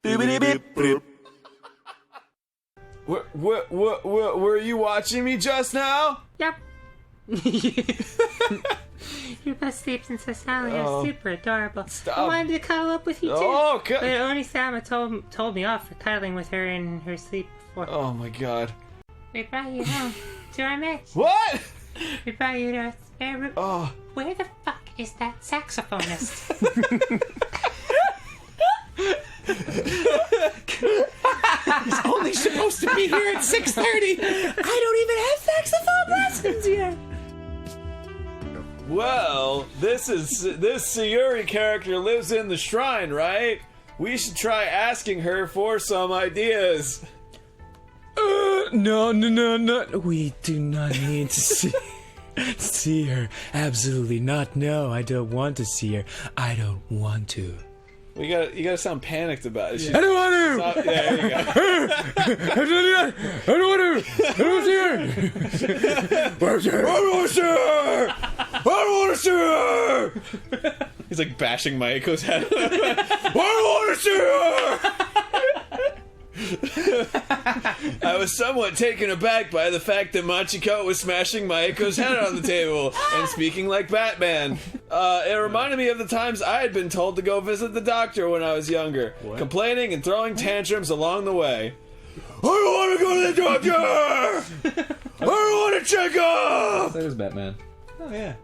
Were you watching me just now? Yep. You're both sleeping so soundly. You're super adorable. Stop. I wanted to cuddle up with you too. Oh, okay. But only Sama told me off for cuddling with her in her sleep before. Oh my god. We brought you home to our mix. What? We brought you to our spare room. Oh. Where the fuck is that saxophonist? He's only supposed to be here at 6:30. I don't even have saxophone lessons yet. Well, this Sayuri character lives in the shrine, right? We should try asking her for some ideas. No. We do not need to see her. Absolutely not. No, I don't want to see her. I don't want to. You gotta sound panicked about it. I don't want to! Stop. Yeah, there you go. I don't want to! I don't want to see her! Where's her? I don't want to see her! I don't want to see her! He's like bashing Maiko's head. I don't want to see her! I was somewhat taken aback by the fact that Machiko was smashing Maiko's head on the table and speaking like Batman. It reminded me of the times I had been told to go visit the doctor when I was younger, complaining and throwing tantrums along the way. I don't want to go to the doctor! I don't want to check up! That is Batman. Oh, yeah.